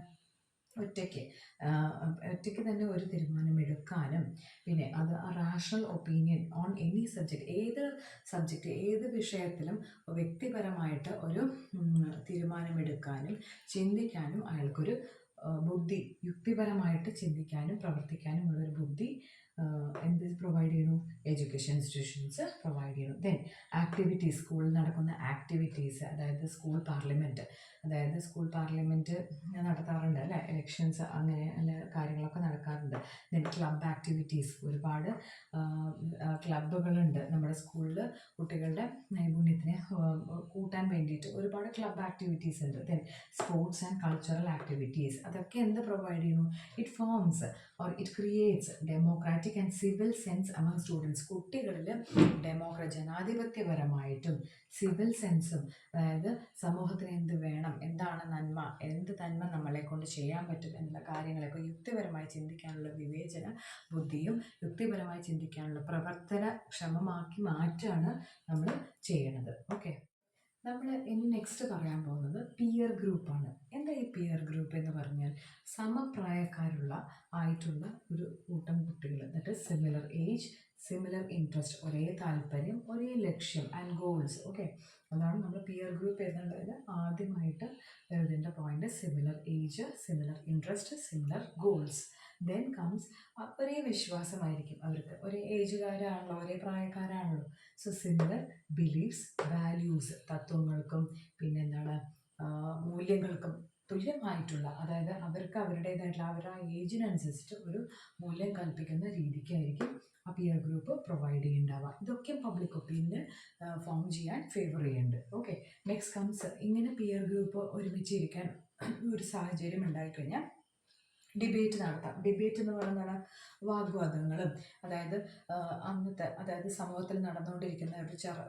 ഒറ്റയ്ക്ക് തന്നെ ഒരു തീരുമാനം എടുക്കാനും പിന്നെ അത് rational opinion on any subject ഏത് വിഷയത്തിലും വ്യക്തിപരമായിട്ട് ഒരു തീരുമാനമെടുക്കാനും ചിന്തിക്കാനും അയാൾക്കൊരു ബുദ്ധി, യുക്തിപരമായിട്ട് ചിന്തിക്കാനും പ്രവർത്തിക്കാനും ഉള്ളൊരു ബുദ്ധി എന്ത് പ്രൊവൈഡ് ചെയ്യുന്നു? എഡ്യൂക്കേഷൻ ഇൻസ്റ്റിറ്റ്യൂഷൻസ് പ്രൊവൈഡ് ചെയ്യുന്നു. ദെൻ ആക്ടിവിറ്റീസ്, സ്കൂളിൽ നടക്കുന്ന ആക്ടിവിറ്റീസ്, അതായത് സ്കൂൾ പാർലമെൻറ്റ് നടത്താറുണ്ട് അല്ലേ? ഇലക്ഷൻസ് അങ്ങനെ കാര്യങ്ങളൊക്കെ നടക്കാറുണ്ട്. ദെൻ ക്ലബ് ആക്ടിവിറ്റീസ്, ഒരുപാട് ക്ലബ്ബുകളുണ്ട് നമ്മുടെ സ്കൂളിൽ. കുട്ടികളുടെ നൈപുണ്യത്തിനെ കൂട്ടാൻ വേണ്ടിയിട്ട് ഒരുപാട് ക്ലബ് ആക്ടിവിറ്റീസ് ഉണ്ട്. Then sports and cultural activities, അതൊക്കെ എന്ത് പ്രൊവൈഡ് ചെയ്യുന്നു? It forms or it creates democratic and civil sense among students. കുട്ടികളിൽ ജനാധിപത്യപരമായിട്ടും സിവിൽ സെൻസും, അതായത് സമൂഹത്തിന് എന്ത് വേണം, എന്താണ് നന്മ, എന്ത് നന്മ നമ്മളെ കൊണ്ട് ചെയ്യാൻ പറ്റും എന്നുള്ള കാര്യങ്ങളൊക്കെ യുക്തിപരമായി ചിന്തിക്കാനുള്ള വിവേചന ബുദ്ധിയും യുക്തിപരമായി ചിന്തിക്കാനുള്ള പ്രവർത്തനക്ഷമമാക്കി മാറ്റാണ് നമ്മൾ ചെയ്യണത്. ഓക്കെ, നമ്മൾ ഇനി നെക്സ്റ്റ് പറയാൻ പോകുന്നത് പിയർ ഗ്രൂപ്പാണ്. എന്താ ഈ പിയർ ഗ്രൂപ്പ് എന്ന് പറഞ്ഞാൽ? സമപ്രായക്കാരുള്ള ആയിട്ടുള്ള ഒരു കൂട്ടം കുട്ടികൾ, that is similar age, similar interest, ഒരേ താല്പര്യം, ഒരേ ലക്ഷ്യം ആൻഡ് ഗോൾസ്. ഓക്കെ, അതാണ് നമ്മൾ പിയർ ഗ്രൂപ്പ് എന്നുള്ളതിൽ ആദ്യമായിട്ട് എഴുതേണ്ട point. Similar age, similar interest, similar goals. Then comes ഒരേ വിശ്വാസമായിരിക്കും അവർക്ക്, ഒരേ ഏജുകാരാണല്ലോ, ഒരേ പ്രായക്കാരാണല്ലോ. സോ സിമിലർ ബിലീഫ്സ്, വാല്യൂസ്, തത്വങ്ങൾക്കും പിന്നെന്താണ് മൂല്യങ്ങൾക്കും തുല്യമായിട്ടുള്ള, അതായത് അവർക്ക് അവരുടേതായിട്ടുള്ള അവരുടെ ആ ഏജിനനുസരിച്ചിട്ട് ഒരു മൂല്യം കൽപ്പിക്കുന്ന രീതിക്കായിരിക്കും ആ പിയർ ഗ്രൂപ്പ് പ്രൊവൈഡ് ചെയ്യുന്നുണ്ടാവുക. ഇതൊക്കെ പബ്ലിക് ഒപ്പീനിയൻ ഫോം ചെയ്യാൻ ഫേവർ ചെയ്യുന്നുണ്ട്. ഓക്കെ, നെക്സ്റ്റ് കംസ് ഇങ്ങനെ പിയർ ഗ്രൂപ്പ് ഒരുമിച്ചിരിക്കാൻ ഒരു സാഹചര്യം ഉണ്ടായിക്കഴിഞ്ഞാൽ ഡിബേറ്റ് നടത്താം. ഡിബേറ്റ് എന്ന് പറയുന്നതാണ് വാഗ്വാദങ്ങളും, അതായത് സമൂഹത്തിൽ നടന്നുകൊണ്ടിരിക്കുന്ന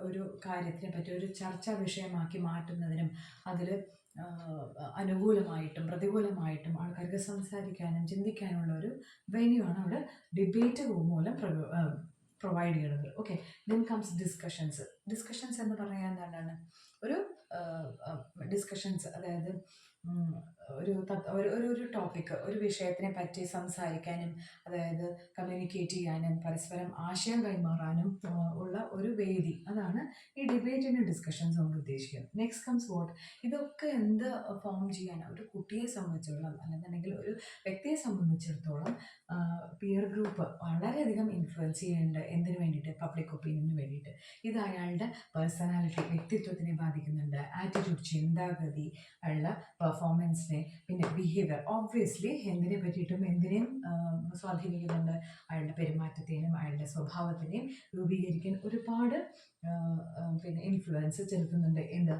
ഒരു കാര്യത്തിനെ പറ്റി ഒരു ചർച്ചാ വിഷയമാക്കി മാറ്റുന്നതിനും അതിൽ അനുകൂലമായിട്ടും പ്രതികൂലമായിട്ടും ആൾക്കാർക്ക് സംസാരിക്കാനും ചിന്തിക്കാനുള്ള ഒരു വെന്യൂ ആണ് അവിടെ ഡിബേറ്റ് മൂലം പ്രൊവൈഡ് ചെയ്യുന്നത്. ഓക്കെ, ദെൻ കംസ് ഡിസ്കഷൻസ് എന്ന് പറയാൻ എന്താണ്? ഒരു ഡിസ്കഷൻസ്, അതായത് ഒരു ടോപ്പിക്ക്, ഒരു വിഷയത്തിനെ പറ്റി സംസാരിക്കാനും അതായത് കമ്മ്യൂണിക്കേറ്റ് ചെയ്യാനും പരസ്പരം ആശയം കൈമാറാനും ഉള്ള ഒരു വേദി, അതാണ് ഈ ഡിബേറ്റിൻ്റെ ഡിസ്കഷൻസ് കൊണ്ട് ഉദ്ദേശിക്കുന്നത്. Next comes vote. ഇതൊക്കെ എന്ത് ഫോം ചെയ്യാൻ ഒരു കുട്ടിയെ സംബന്ധിച്ചിടത്തോളം അല്ലെന്നുണ്ടെങ്കിൽ ഒരു വ്യക്തിയെ സംബന്ധിച്ചിടത്തോളം പിയർ ഗ്രൂപ്പ് വളരെയധികം ഇൻഫ്ലുവൻസ് ചെയ്യുന്നുണ്ട്. എന്തിനു വേണ്ടിയിട്ട്? പബ്ലിക് ഒപ്പീനിയന് വേണ്ടിയിട്ട്. ഇത് അയാളുടെ പേഴ്സണാലിറ്റി, വ്യക്തിത്വത്തിനെ ബാധിക്കുന്നുണ്ട്. ആറ്റിറ്റ്യൂഡ്, ചിന്താഗതി, അയാളുടെ പെർഫോമൻസിനെ, പിന്നെ ബിഹേവിയർ, ഓബ്വിയസ്ലി എന്തിനെ പറ്റിയിട്ടും എന്തിനേയും സ്വാധീനിക്കുന്നുണ്ട്. അയാളുടെ പെരുമാറ്റത്തെയും അയാളുടെ സ്വഭാവത്തിനെയും രൂപീകരിക്കാൻ ഒരുപാട് പിന്നെ ഇൻഫ്ലുവൻസ് ചെലുത്തുന്നുണ്ട്. എന്ത്?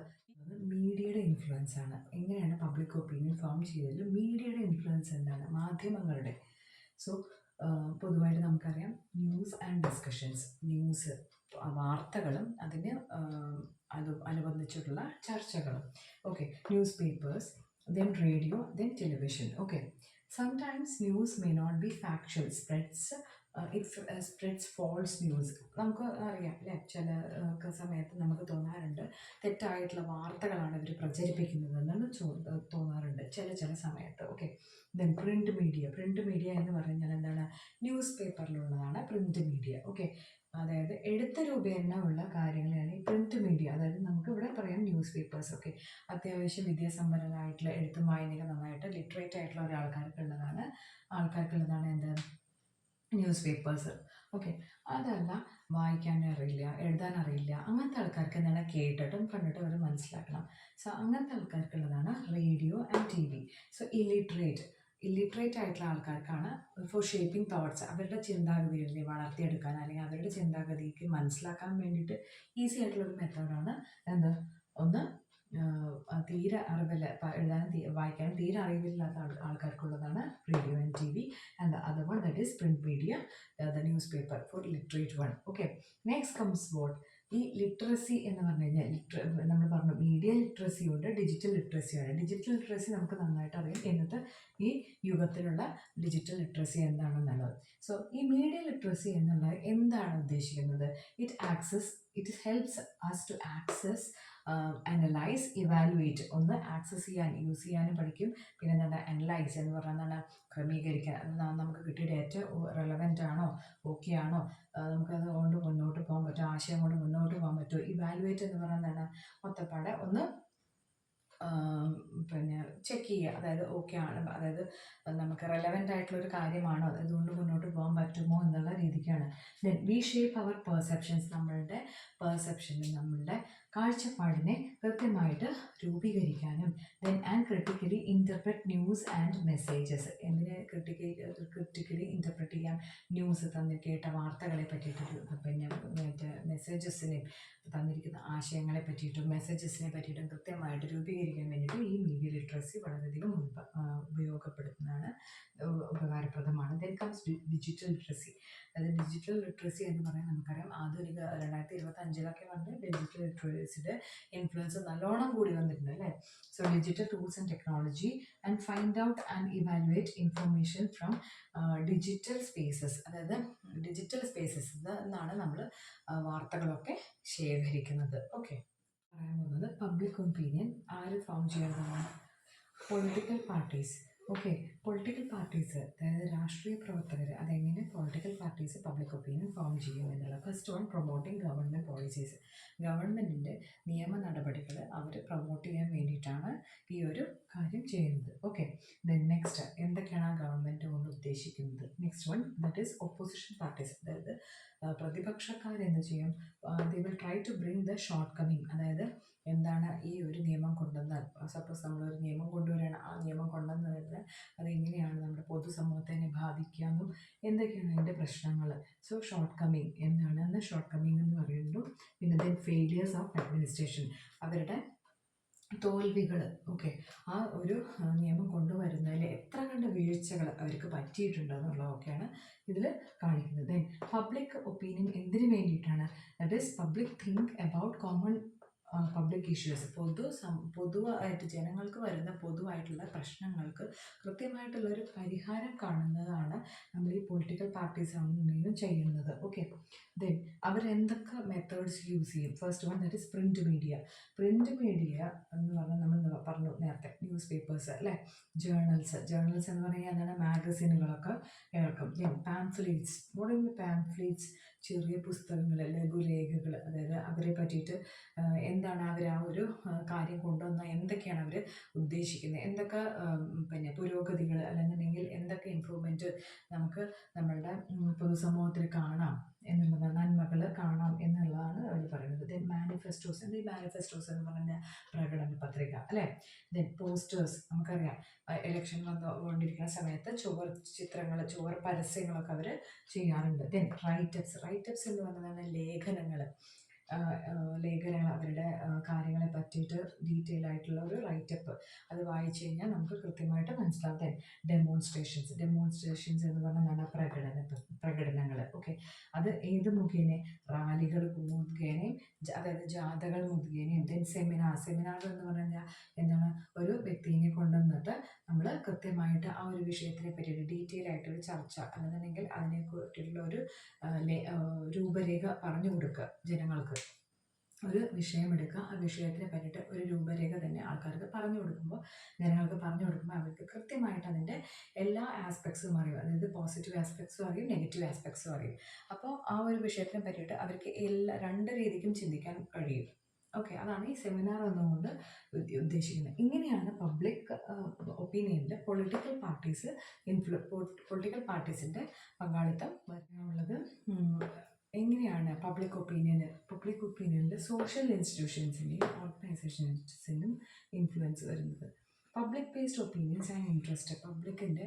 മീഡിയയുടെ ഇൻഫ്ലുവൻസ് ആണ്. എങ്ങനെയാണ് പബ്ലിക് ഒപ്പീനിയൻ ഫോം ചെയ്തതിൽ മീഡിയയുടെ ഇൻഫ്ലുവൻസ് എന്താണ്? മാധ്യമങ്ങളുടെ. സോ പൊതുവായിട്ട് നമുക്കറിയാം ന്യൂസ് ആൻഡ് ഡിസ്കഷൻസ്, ന്യൂസ് വാർത്തകളും അതിന് അനുബന്ധിച്ചിട്ടുള്ള ചർച്ചകളും. Okay, newspapers, then radio, then television. Okay, sometimes news may not be factual, spreads false news. നമുക്ക് അറിയാം അല്ലേ, ചില സമയത്ത് നമുക്ക് തോന്നാറുണ്ട് തെറ്റായിട്ടുള്ള വാർത്തകളാണ് ഇവർ പ്രചരിപ്പിക്കുന്നത് എന്നാണ് തോന്നാറുണ്ട് ചില സമയത്ത്. ഓക്കെ, ദെൻ പ്രിൻറ്റ് മീഡിയ എന്ന് പറഞ്ഞാൽ എന്താണ്? ന്യൂസ് പേപ്പറിലുള്ളതാണ് പ്രിൻറ്റ് മീഡിയ. ഓക്കെ, അതായത് എഴുത്ത് രൂപേണ ഉള്ള കാര്യങ്ങളാണ് ഈ പ്രിൻറ്റ് മീഡിയ. അതായത് നമുക്ക് ഇവിടെ പറയാം ന്യൂസ് പേപ്പേഴ്സ്. ഒക്കെ, അത്യാവശ്യം വിദ്യാസമ്പന്നരായിട്ടുള്ള, എഴുത്തും വായനയൊക്കെ നന്നായിട്ട് ലിറ്ററേറ്റ് ആയിട്ടുള്ള ആൾക്കാർക്കുള്ളതാണ് എന്ത്? News papers. ഓക്കെ, അതല്ല വായിക്കാൻ അറിയില്ല, എഴുതാൻ അറിയില്ല, അങ്ങനത്തെ ആൾക്കാർക്ക് എന്താണ്? കേട്ടിട്ടും കണ്ടിട്ടും അവർ മനസ്സിലാക്കണം. സോ അങ്ങനത്തെ ആൾക്കാർക്കുള്ളതാണ് radio and T V. So illiterate ആയിട്ടുള്ള ആൾക്കാർക്കാണ് ഫോർ ഷേപ്പിംഗ് തോട്ട്സ്, അവരുടെ ചിന്താഗതികളെ വളർത്തിയെടുക്കാൻ അല്ലെങ്കിൽ അവരുടെ ചിന്താഗതിക്ക് മനസ്സിലാക്കാൻ വേണ്ടിയിട്ട് ഈസി ആയിട്ടുള്ളൊരു മെത്തേഡാണ് എന്ത്? ഒന്ന് തീരെ അറിവില്ല, എഴുതാനും വായിക്കാനും തീരെ അറിവില്ലാത്ത ആൾക്കാർക്കുള്ളതാണ് radio and T V. And the other one that is print media, the newspaper for literate one. Okay, next comes what? ഈ ലിറ്ററസി എന്ന് പറഞ്ഞു കഴിഞ്ഞാൽ നമ്മൾ പറഞ്ഞു മീഡിയ ലിറ്ററസി ഉണ്ട്, ഡിജിറ്റൽ ലിറ്ററസി ഉണ്ട്. ഡിജിറ്റൽ ലിറ്ററസി നമുക്ക് നന്നായിട്ട് അറിയാം ഇന്നത്തെ ഈ യുഗത്തിലുള്ള ഡിജിറ്റൽ ലിറ്ററസി എന്താണെന്നുള്ളത്. സോ ഈ മീഡിയ ലിറ്ററസി എന്നുള്ളത് എന്താണ് ഉദ്ദേശിക്കുന്നത്? It helps us to access, analyse, evaluate. ഒന്ന് ആക്സസ് ചെയ്യാൻ, യൂസ് ചെയ്യാനും പഠിക്കും. പിന്നെ എന്താണ്? അനലൈസ് എന്ന് പറഞ്ഞാൽ എന്താണ്? ക്രമീകരിക്കാൻ. നമുക്ക് കിട്ടിയ ഡേറ്റ റെലവൻ്റ് ആണോ, ഓക്കെ ആണോ, നമുക്കത് കൊണ്ട് മുന്നോട്ട് പോകാൻ പറ്റുമോ, ആശയം കൊണ്ട് മുന്നോട്ട് പോകാൻ പറ്റുമോ. ഇവാലുവേറ്റ് എന്ന് പറഞ്ഞാൽ എന്താണ്? മൊത്തപ്പാടെ ഒന്ന് പിന്നെ ചെക്ക് ചെയ്യുക. അതായത് ഓക്കെ ആണ്, അതായത് നമുക്ക് റെലവൻ്റ് ആയിട്ടുള്ളൊരു കാര്യമാണോ, അതുകൊണ്ട് മുന്നോട്ട് പോകാൻ പറ്റുമോ എന്നുള്ള രീതിക്കാണ്. Then we shape our perceptions, നമ്മളുടെ പെർസെപ്ഷന്, നമ്മളുടെ കാഴ്ചപ്പാടിനെ കൃത്യമായിട്ട് രൂപീകരിക്കാനും. Then and critically interpret news and messages. എന്തിനെ ക്രിട്ടിക്കലി ഇൻ്റർപ്രറ്റ് ചെയ്യാം? ന്യൂസ് കേട്ട വാർത്തകളെ പറ്റിയിട്ട്, പിന്നെ മറ്റേ മെസ്സേജസിനെയും തന്നിരിക്കുന്ന ആശയങ്ങളെ പറ്റിയിട്ടും മെസ്സേജസിനെ പറ്റിയിട്ടും കൃത്യമായിട്ട് രൂപീകരിക്കാൻ വേണ്ടിയിട്ട് ഈ മീഡിയ ലിറ്ററസി വളരെയധികം ഉപയോഗപ്പെടുത്തുന്നതാണ്, ഉപകാരപ്രദമാണ്. Then comes digital literacy. അതായത് ഡിജിറ്റൽ ലിറ്ററസി എന്ന് പറയാൻ നമുക്കറിയാം ആധുനിക 2025 വന്ന് ഡിജിറ്റൽ ലിറ്ററസിയുടെ ഇൻഫ്ലുവൻസ് നല്ലോണം കൂടി വന്നിട്ടുണ്ട് അല്ലേ. So digital tools and technology and find out and evaluate information from digital spaces. അതായത് ഡിജിറ്റൽ സ്പേസസ് എന്നാണ് നമ്മൾ വാർത്തകളൊക്കെ ശേഖരിക്കുന്നത്. ഓക്കെ, പറയാൻ പോകുന്നത് പബ്ലിക് ഒപ്പീനിയൻ ആര് ഫോം ചെയ്യുന്നതാണ്? Political parties. Okay, political parties, അതായത് രാഷ്ട്രീയ പ്രവർത്തകർ, അതെങ്ങനെ political parties public opinion form ചെയ്യും എന്നുള്ളത്. First one, promoting government policies. ഗവൺമെൻറ്റിൻ്റെ നിയമ നടപടികൾ അവർ പ്രൊമോട്ട് ചെയ്യാൻ വേണ്ടിയിട്ടാണ് ഈ ഒരു കാര്യം ചെയ്യുന്നത്. ഓക്കെ, ദെൻ നെക്സ്റ്റ്, എന്തൊക്കെയാണ് ആ ഗവൺമെൻറ് കൊണ്ട് ഉദ്ദേശിക്കുന്നത്? Next one, that is opposition parties. അതായത് പ്രതിപക്ഷക്കാരെന്ത് ചെയ്യും? They will try to bring the shortcoming. അതായത് എന്താണ് ഈ ഒരു നിയമം കൊണ്ടുവന്നാൽ, സപ്പോസ് നമ്മളൊരു നിയമം കൊണ്ടുവരികയാണ്, ആ നിയമം കൊണ്ടുവന്നത് അതെങ്ങനെയാണ് നമ്മുടെ പൊതുസമൂഹത്തെ ബാധിക്കാമെന്നും എന്തൊക്കെയാണ് അതിൻ്റെ പ്രശ്നങ്ങൾ. സോ ഷോർട്ട് കമ്മിങ് എന്താണെന്ന് ഷോർട്ട് കമ്മിങ് എന്ന് പറയുന്നു. പിന്നെ ദെൻ ഫെയിലിയേഴ്സ് ഓഫ് അഡ്മിനിസ്ട്രേഷൻ, അവരുടെ തോൽവികൾ. ഓക്കെ, ആ ഒരു നിയമം കൊണ്ടുവരുന്നതിൽ എത്ര കണ്ട് വീഴ്ചകൾ അവർക്ക് പറ്റിയിട്ടുണ്ട് എന്നുള്ളതൊക്കെയാണ് ഇതിൽ കാണിക്കുന്നത്. ദെൻ പബ്ലിക് ഒപ്പീനിയൻ എന്തിനു വേണ്ടിയിട്ടാണ്? That is public think about common public issues. പൊതുവായിട്ട് ജനങ്ങൾക്ക് വരുന്ന പൊതുവായിട്ടുള്ള പ്രശ്നങ്ങൾക്ക് കൃത്യമായിട്ടുള്ളൊരു പരിഹാരം കാണുന്നതാണ് നമ്മൾ ഈ പൊളിറ്റിക്കൽ പാർട്ടീസ് ആണെന്നുണ്ടെങ്കിലും ചെയ്യുന്നത്. ഓക്കെ, ദെൻ അവരെന്തൊക്കെ മെത്തേഡ്സ് യൂസ് ചെയ്യും? First one, that is print media. Print media എന്ന് പറഞ്ഞാൽ നമ്മൾ പറഞ്ഞു നേരത്തെ ന്യൂസ് പേപ്പേഴ്സ് അല്ലേ, ജേർണൽസ് എന്ന് പറഞ്ഞാൽ എന്താണ്? മാഗസിനുകളൊക്കെ കേൾക്കും. ദെൻ പാംഫ്ലേറ്റ്സ്. പാംഫ്ലേറ്റ്സ്, ചെറിയ പുസ്തകങ്ങൾ, ലഘുലേഖകൾ, അതായത് അവരെ പറ്റിയിട്ട് എന്താണ് എന്താണ് അവർ ആ ഒരു കാര്യം കൊണ്ടുവന്ന എന്തൊക്കെയാണ് അവർ ഉദ്ദേശിക്കുന്നത്, എന്തൊക്കെ പിന്നെ പുരോഗതികൾ അല്ലെന്നുണ്ടെങ്കിൽ എന്തൊക്കെ ഇമ്പ്രൂവ്മെൻറ്റ് നമുക്ക് നമ്മളുടെ പൊതുസമൂഹത്തിൽ കാണാം എന്നുള്ളത്, നന്മകൾ കാണാം എന്നുള്ളതാണ് അവർ പറയുന്നത്. ദെൻ മാനിഫെസ്റ്റോസ്, ഈ മാനിഫെസ്റ്റോസ് എന്ന് പറഞ്ഞാൽ പ്രകടന പത്രിക അല്ലേ. ദെൻ പോസ്റ്റേഴ്സ്, നമുക്കറിയാം ഇലക്ഷൻ വന്നുകൊണ്ടിരിക്കുന്ന സമയത്ത് ചുവർ ചിത്രങ്ങൾ, ചുവർ പരസ്യങ്ങളൊക്കെ അവർ ചെയ്യാറുണ്ട്. ദെൻ റൈറ്റപ്സ് എന്ന് പറഞ്ഞതാണ് ലേഖനങ്ങൾ, അവരുടെ കാര്യങ്ങളെ പറ്റിയിട്ട് ഡീറ്റെയിൽ ആയിട്ടുള്ള ഒരു റൈറ്റപ്പ്, അത് വായിച്ചു കഴിഞ്ഞാൽ നമുക്ക് കൃത്യമായിട്ട് മനസ്സിലാവും. ദെൻ ഡെമോൺസ്ട്രേഷൻസ് എന്ന് പറഞ്ഞാൽ പ്രകടനങ്ങൾ. ഓക്കെ, അത് ഏത് മുഖേന, റാലികൾ മുഖേനയും അതായത് ജാഥകൾ മുഖേനയും. ദെൻ സെമിനാർ എന്ന് പറഞ്ഞാൽ എന്താണ്, ഒരു വ്യക്തിയെ കൊണ്ടുവന്നിട്ട് നമ്മൾ കൃത്യമായിട്ട് ആ ഒരു വിഷയത്തിനെ പറ്റിയിട്ട് ഡീറ്റെയിൽ ആയിട്ടൊരു ചർച്ച അല്ലെന്നുണ്ടെങ്കിൽ അതിനെ പറ്റിയിട്ടുള്ള ഒരു രൂപരേഖ പറഞ്ഞു കൊടുക്കുക ജനങ്ങൾക്ക്. ഒരു വിഷയം എടുക്കുക, ആ വിഷയത്തിനെ പറ്റിയിട്ട് ഒരു രൂപരേഖ തന്നെ ആൾക്കാർക്ക് പറഞ്ഞു കൊടുക്കുമ്പോൾ, ജനങ്ങൾക്ക് പറഞ്ഞു കൊടുക്കുമ്പോൾ അവർക്ക് കൃത്യമായിട്ട് അതിൻ്റെ എല്ലാ ആസ്പെക്ട്സും അറിയും. അതായത് പോസിറ്റീവ് ആസ്പെക്ട്സും അറിയും, നെഗറ്റീവ് ആസ്പെക്ട്സും അറിയും. അപ്പോൾ ആ ഒരു വിഷയത്തിനെ പറ്റിയിട്ട് അവർക്ക് രണ്ട് രീതിക്കും ചിന്തിക്കാൻ കഴിയും. ഓക്കെ, അതാണ് ഈ സെമിനാർ എന്നുകൊണ്ട് ഉദ്ദേശിക്കുന്നത്. ഇങ്ങനെയാണ് പബ്ലിക് ഒപ്പീനിയനിൽ പൊളിറ്റിക്കൽ പാർട്ടീസിൻ്റെ പങ്കാളിത്തം വരാനുള്ളത്. എങ്ങനെയാണ് പബ്ലിക് ഒപ്പീനിയനിൽ സോഷ്യൽ ഇൻസ്റ്റിറ്റ്യൂഷൻസിൻ്റെയും ഓർഗനൈസേഷൻസിനും ഇൻഫ്ലുവൻസ് വരുന്നത്. Public based opinions and interest, പബ്ലിക്കിൻ്റെ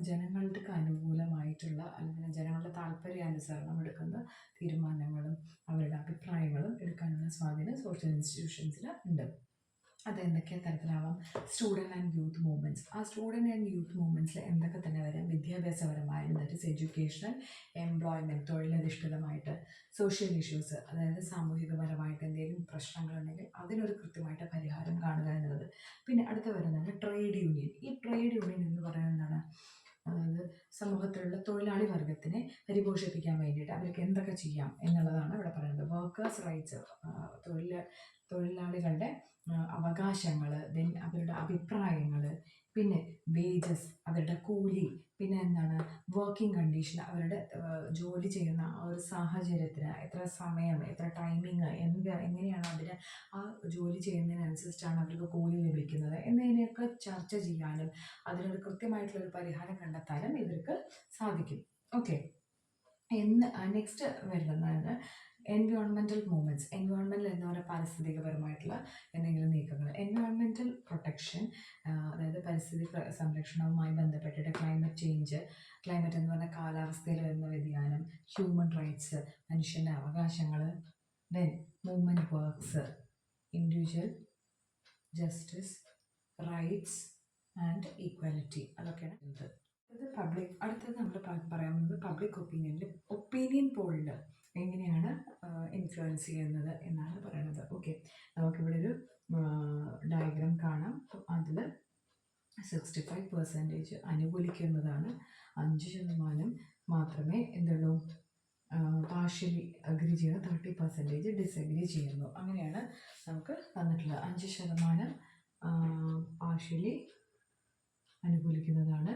ജനങ്ങൾക്ക് അനുകൂലമായിട്ടുള്ള അല്ലെങ്കിൽ ജനങ്ങളുടെ താല്പര്യാനുസരണം എടുക്കുന്ന തീരുമാനങ്ങളും അവരുടെ അഭിപ്രായങ്ങളും എടുക്കാനുള്ള സ്വാധീനം സോഷ്യൽ ഇൻസ്റ്റിറ്റ്യൂഷൻസിൽ ഉണ്ട്. അതെന്തൊക്കെ തരത്തിലാവാം? Student and youth movements. ആ സ്റ്റുഡൻറ് ആൻഡ് യൂത്ത് മൂവ്മെൻറ്റ്സിൽ എന്തൊക്കെ തന്നെ വരാം? വിദ്യാഭ്യാസപരമായ, ദാറ്റ് ഈസ് എഡ്യൂക്കേഷണൽ, എംപ്ലോയ്മെൻറ്റ്, തൊഴിലധിഷ്ഠിതമായിട്ട്, സോഷ്യൽ ഇഷ്യൂസ്, അതായത് സാമൂഹികപരമായിട്ട് എന്തെങ്കിലും പ്രശ്നങ്ങളുണ്ടെങ്കിൽ അതിനൊരു കൃത്യമായിട്ട് പരിഹാരം കാണുക എന്നുള്ളത്. പിന്നെ അടുത്ത് വരുന്നത് ട്രേഡ് യൂണിയൻ. ഈ ട്രേഡ് യൂണിയൻ എന്ന് പറയുന്നത് എന്താണ്? അതായത് സമൂഹത്തിലുള്ള തൊഴിലാളി വർഗത്തിനെ പരിപോഷിപ്പിക്കാൻ വേണ്ടിയിട്ട് അവർക്ക് എന്തൊക്കെ ചെയ്യാം എന്നുള്ളതാണ് ഇവിടെ പറയുന്നത്. വർക്കേഴ്സ് റൈറ്റ്സ്, തൊഴിലാളികളുടെ അവകാശങ്ങൾ, ദെൻ അവരുടെ അഭിപ്രായങ്ങൾ, പിന്നെ വേജസ്, അവരുടെ കൂലി, പിന്നെ എന്താണ് വർക്കിംഗ് കണ്ടീഷൻ, അവരുടെ ജോലി ചെയ്യുന്ന ആ ഒരു സാഹചര്യത്തിന് എത്ര സമയം, എത്ര ടൈമിങ്, എങ്ങനെയാണ് അതിന് ആ ജോലി ചെയ്യുന്നതിനനുസരിച്ചാണ് അവർക്ക് കൂലി ലഭിക്കുന്നത് എന്നതിനെയൊക്കെ ചർച്ച ചെയ്യാനും അതിനൊരു കൃത്യമായിട്ടുള്ളൊരു പരിഹാരം കണ്ടെത്താനും ഇവർക്ക് സാധിക്കും. ഓക്കെ, നെക്സ്റ്റ് വരുന്നതാണ് എൻവയോൺമെൻറ്റൽ മൂവ്മെൻറ്റ്സ്. എൻവയോൺമെൻറ്റൽ എന്ന് പറയുന്ന പാരിസ്ഥിതികപരമായിട്ടുള്ള എന്തെങ്കിലും നീക്കങ്ങൾ. എൻവയോൺമെൻറ്റൽ പ്രൊട്ടക്ഷൻ, അതായത് പരിസ്ഥിതി സംരക്ഷണവുമായി ബന്ധപ്പെട്ടിട്ട് ക്ലൈമറ്റ് എന്ന് പറഞ്ഞാൽ കാലാവസ്ഥയിൽ വരുന്ന വ്യതിയാനം, ഹ്യൂമൻ റൈറ്റ്സ്, മനുഷ്യൻ്റെ അവകാശങ്ങൾ, then movement works, individual justice, rights and equality, അതൊക്കെയാണ് ഇത്. അടുത്തത് നമ്മൾ പറയാൻ പോകുന്നത് പബ്ലിക് ഒപ്പീനിയൻ പോളിൽ എങ്ങനെയാണ് ഇൻഫ്ലുവൻസ് ചെയ്യുന്നത് എന്നാണ് പറയുന്നത്. ഓക്കെ, നമുക്കിവിടെ ഒരു ഡയഗ്രാം കാണാം. അതിൽ 65% അനുകൂലിക്കുന്നതാണ്, 5% മാത്രമേ എന്തുള്ളൂ പാർഷ്യലി അഗ്രി ചെയ്യുന്നു, 30% ഡിസഗ്രി ചെയ്യുന്നു. അങ്ങനെയാണ് നമുക്ക് തന്നിട്ടുള്ളത്. 5% പാർഷ്യലി അനുകൂലിക്കുന്നതാണ്.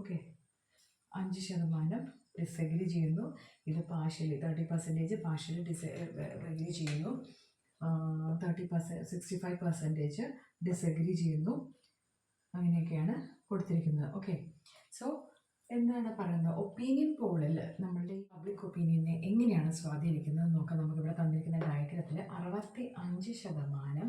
ഓക്കെ, 5% ഡിസഗ്രി ചെയ്യുന്നു. ഇത് 30% പാർഷ്യലി ഡിസഗ്രി ചെയ്യുന്നു. 65% ഡിസഗ്രി ചെയ്യുന്നു. അങ്ങനെയൊക്കെയാണ് കൊടുത്തിരിക്കുന്നത്. ഓക്കെ, സോ എന്താണ് പറയുന്നത്? ഒപ്പീനിയൻ പോളിൽ നമ്മളുടെ പബ്ലിക് ഒപ്പീനിയനെ എങ്ങനെയാണ് സ്വാധീനിക്കുന്നത് നോക്കാം. നമുക്കിവിടെ തന്നിരിക്കുന്ന ഡയഗ്രത്തിൽ 65%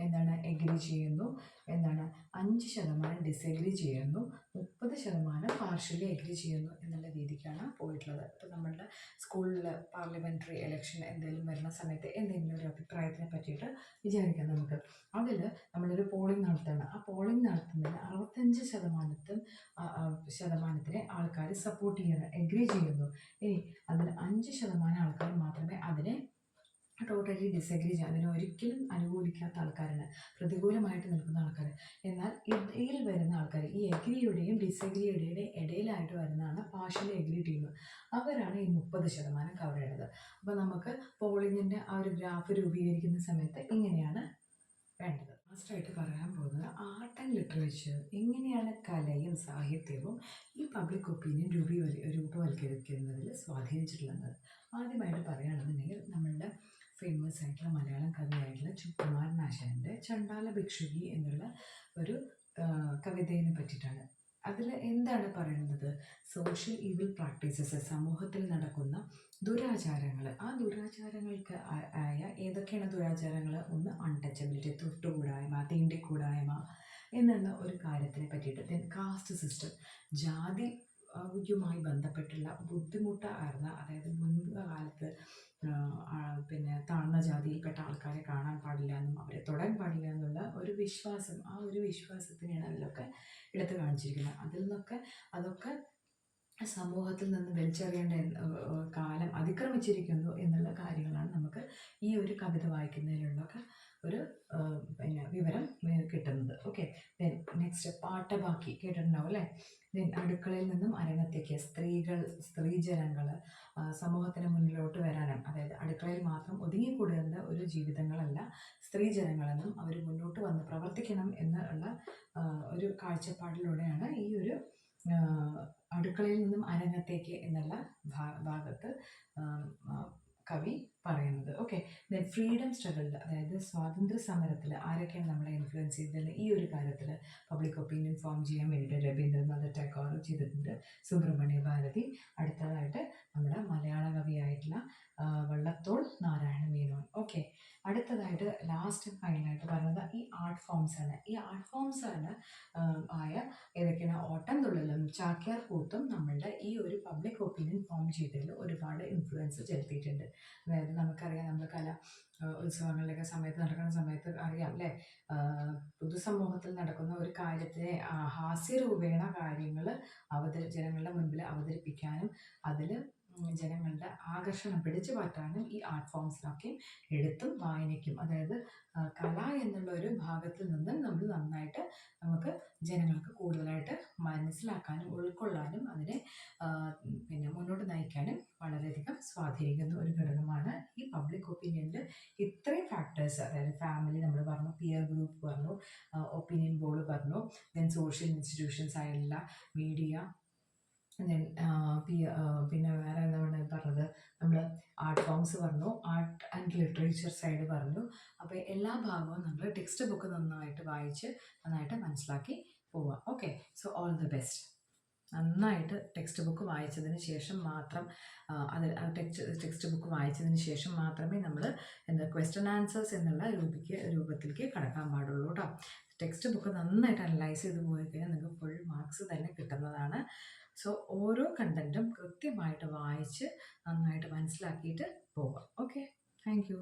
എന്താണ് എഗ്രി ചെയ്യുന്നു, 5% ഡിസഗ്രി ചെയ്യുന്നു, 30% പാർഷ്യലി എഗ്രി ചെയ്യുന്നു എന്നുള്ള രീതിക്കാണ് പോയിട്ടുള്ളത്. ഇപ്പോൾ നമ്മളുടെ സ്കൂളിൽ പാർലമെൻ്ററി ഇലക്ഷൻ എന്തെങ്കിലും വരുന്ന സമയത്ത് എന്തെങ്കിലും ഒരു അഭിപ്രായത്തിനെ പറ്റിയിട്ട് വിചാരിക്കാം നമുക്ക്. അതിൽ നമ്മളൊരു പോളിംഗ് നടത്തുകയാണ്. ആ പോളിംഗ് നടത്തുന്നതിൽ 65% ആൾക്കാർ സപ്പോർട്ട് ചെയ്യുന്നു, എഗ്രി ചെയ്യുന്നു. ഇനി അതിൽ 5% ആൾക്കാർ മാത്രമേ അതിനെ ടോട്ടലി ഡിസഗ്രി ചെയ്യുക, അതിനെ ഒരിക്കലും അനുകൂലിക്കാത്ത ആൾക്കാരാണ്, പ്രതികൂലമായിട്ട് നിൽക്കുന്ന ആൾക്കാർ. എന്നാൽ ഇതിൽ വരുന്ന ആൾക്കാർ, ഈ എഗ്രിയുടെയും ഡിസഗ്രിയുടെയും ഇടയിലായിട്ട് വരുന്നതാണ് പാർഷ്യലി എഗ്രി ടീം. അവരാണ് ഈ 30% കവർ ചെയ്യുന്നത്. അപ്പോൾ നമുക്ക് പോളിങ്ങിൻ്റെ ആ ഒരു ഗ്രാഫ് രൂപീകരിക്കുന്ന സമയത്ത് ഇങ്ങനെയാണ് വേണ്ടത്. ലാസ്റ്റായിട്ട് പറയാൻ പോകുന്നത് ആർട്ട് ആൻഡ് ലിറ്ററേച്ചർ, എങ്ങനെയാണ് കലയും സാഹിത്യവും ഈ പബ്ലിക് ഒപ്പീനിയൻ രൂപവൽക്കരിക്കുന്നതിൽ സ്വാധീനിച്ചിട്ടുള്ളത്. ആദ്യമായിട്ട് പറയുകയാണെന്നുണ്ടെങ്കിൽ നമ്മളുടെ ഫേമസ് ആയിട്ടുള്ള മലയാളം കവിയായിട്ടുള്ള ചുക്കുമാരൻ ആശാൻ്റെ ചണ്ടാല ഭിക്ഷുകി എന്നുള്ള ഒരു കവിതയെ പറ്റിയിട്ടാണ്. അതിൽ എന്താണ് പറയുന്നത്? സോഷ്യൽ ഈവിൽ പ്രാക്ടീസസ്, സമൂഹത്തിൽ നടക്കുന്ന ദുരാചാരങ്ങൾ, ആ ദുരാചാരങ്ങൾക്ക് ആയ ഏതൊക്കെയാണ് ദുരാചാരങ്ങൾ? ഒന്ന് അൺടച്ചബിലിറ്റി, തൊട്ടുകൂടായ്മ, തീണ്ടിക്കൂടായ്മ എന്നുള്ള ഒരു കാര്യത്തിനെ പറ്റിയിട്ട്. ദെൻ കാസ്റ്റ് സിസ്റ്റം, ജാതി യുമായി ബന്ധപ്പെട്ടുള്ള ബുദ്ധിമുട്ടായിരുന്ന, അതായത് മുൻപ് കാലത്ത് പിന്നെ താഴ്ന്ന ജാതിയിൽപ്പെട്ട ആൾക്കാരെ കാണാൻ പാടില്ല എന്നും അവരെ തൊടാൻ പാടില്ല എന്നുള്ള ഒരു വിശ്വാസം, ആ ഒരു വിശ്വാസത്തിനെയാണ് അതിലൊക്കെ എടുത്തു കാണിച്ചിരിക്കുന്നത്. അതിൽ നിന്നൊക്കെ അതൊക്കെ സമൂഹത്തിൽ നിന്ന് വലിച്ചെറിയേണ്ട കാലം അതിക്രമിച്ചിരിക്കുന്നു എന്നുള്ള കാര്യങ്ങളാണ് നമുക്ക് ഈ ഒരു കവിത വായിക്കുന്നതിലുള്ളൊക്കെ ഒരു പിന്നെ വിവരം കിട്ടുന്നത്. ഓക്കെ, ദെൻ നെക്സ്റ്റ് പാട്ടബാക്കി കേട്ടിട്ടുണ്ടാവും അല്ലേ? ദെൻ അടുക്കളയിൽ നിന്നും അരങ്ങത്തേക്ക് സ്ത്രീജനങ്ങൾ സമൂഹത്തിന് മുന്നിലോട്ട് വരാനും, അതായത് അടുക്കളയിൽ മാത്രം ഒതുങ്ങിക്കൂടുന്ന ഒരു ജീവിതങ്ങളല്ല സ്ത്രീജനങ്ങളെന്നും അവർ മുന്നോട്ട് വന്ന് പ്രവർത്തിക്കണം എന്നുള്ള ഒരു കാഴ്ചപ്പാടിലൂടെയാണ് ഈ ഒരു അടുക്കളയിൽ നിന്നും അരങ്ങത്തേക്ക് എന്നുള്ള ഭാഗത്ത് കവി പറയുന്നത്. ഓക്കെ, ദെൻ ഫ്രീഡം സ്ട്രഗിളിൽ, അതായത് സ്വാതന്ത്ര്യ സമരത്തിൽ ആരൊക്കെയാണ് നമ്മളെ ഇൻഫ്ലുവൻസ് ചെയ്തത് ഈ ഒരു കാര്യത്തിൽ പബ്ലിക് ഒപ്പീനിയൻ ഫോം ചെയ്യാൻ വേണ്ടിയിട്ട് രവീന്ദ്രനാഥ് ടാഗോർ ചെയ്തിട്ടുണ്ട്, സുബ്രഹ്മണ്യ ഭാരതി. അടുത്തതായിട്ട് നമ്മുടെ മലയാള കവിയായിട്ടുള്ള വള്ളത്തോൾ നാരായണ മേനോൻ. ഓക്കെ, അടുത്തതായിട്ട് ലാസ്റ്റ് ഫൈനലായിട്ട് പറയുന്നത് ഈ ആർട്ട് ഫോംസ് ആണ്. ഈ ആർട്ട് ഫോംസ് ആണ് ആയ ഏതൊക്കെയാണ്? ഓട്ടം തുള്ളലും ചാക്യാർ കൂത്തും നമ്മളുടെ ഈ ഒരു പബ്ലിക് ഒപ്പീനിയൻ ഫോം ചെയ്തതിൽ ഒരുപാട് ഇൻഫ്ലുവൻസ് ചെലുത്തിയിട്ടുണ്ട്. അതായത് നമുക്കറിയാം, നമ്മൾ കല ഉത്സവങ്ങളിലൊക്കെ സമയത്ത് നടക്കുന്ന സമയത്ത് അറിയാം അല്ലേ, പൊതുസമൂഹത്തിൽ നടക്കുന്ന ഒരു കാര്യത്തിനെ ഹാസ്യരൂപേണ കാര്യങ്ങൾ ജനങ്ങളുടെ മുൻപിൽ അവതരിപ്പിക്കാനും അതിൽ ജനങ്ങളുടെ ആകർഷണം പിടിച്ചു മാറ്റാനും ഈ ആർട്ട് ഫോംസിനൊക്കെ എഴുത്തും വായനയ്ക്കും, അതായത് കല എന്നുള്ള ഒരു ഭാഗത്തിൽ നിന്ന് നമ്മൾ നന്നായിട്ട് നമുക്ക് ജനങ്ങൾക്ക് കൂടുതലായിട്ട് മനസ്സിലാക്കാനും ഉൾക്കൊള്ളാനും അതിനെ പിന്നെ മുന്നോട്ട് നയിക്കാനും വളരെയധികം സ്വാധീനിക്കുന്ന ഒരു ഘടകമാണ് ഈ പബ്ലിക് ഒപ്പീനിയനിൽ. ഇത്രയും ഫാക്ടേഴ്സ്, അതായത് ഫാമിലി നമ്മൾ പറഞ്ഞു, പിയർ ഗ്രൂപ്പ് പറഞ്ഞു, ഒപ്പീനിയൻ പോൾ പറഞ്ഞു, ദെൻ സോഷ്യൽ ഇൻസ്റ്റിറ്റ്യൂഷൻസ് ആയിട്ടുള്ള മീഡിയ, ദെൻ പിന്നെ വേറെ എന്താണ് പറഞ്ഞത്, നമ്മൾ ആർട്ട് ഫോംസ് പറഞ്ഞു, ആർട്ട് ആൻഡ് ലിറ്ററേച്ചർ സൈഡ് പറഞ്ഞു. അപ്പോൾ എല്ലാ ഭാഗവും നമ്മൾ ടെക്സ്റ്റ് ബുക്ക് നന്നായിട്ട് വായിച്ച് നന്നായിട്ട് മനസ്സിലാക്കി പോവാം. Okay, so all the best. നന്നായിട്ട് ടെക്സ്റ്റ് ബുക്ക് വായിച്ചതിന് ശേഷം മാത്രം ടെക്സ്റ്റ് ബുക്ക് വായിച്ചതിന് ശേഷം മാത്രമേ നമ്മൾ ക്വസ്റ്റ്യൻ ആൻസേഴ്സ് എന്നുള്ള രൂപത്തിലേക്ക് കടക്കാൻ പാടുള്ളൂ കേട്ടോ. ടെക്സ്റ്റ് ബുക്ക് നന്നായിട്ട് അനലൈസ് ചെയ്ത് പോയി കഴിഞ്ഞാൽ നിങ്ങൾക്ക് ഫുൾ മാർക്സ് തന്നെ കിട്ടുന്നതാണ്. സോ ഓരോ കണ്ടൻറ്റും കൃത്യമായിട്ട് വായിച്ച് നന്നായിട്ട് മനസ്സിലാക്കിയിട്ട് പോവാം. Okay, thank you.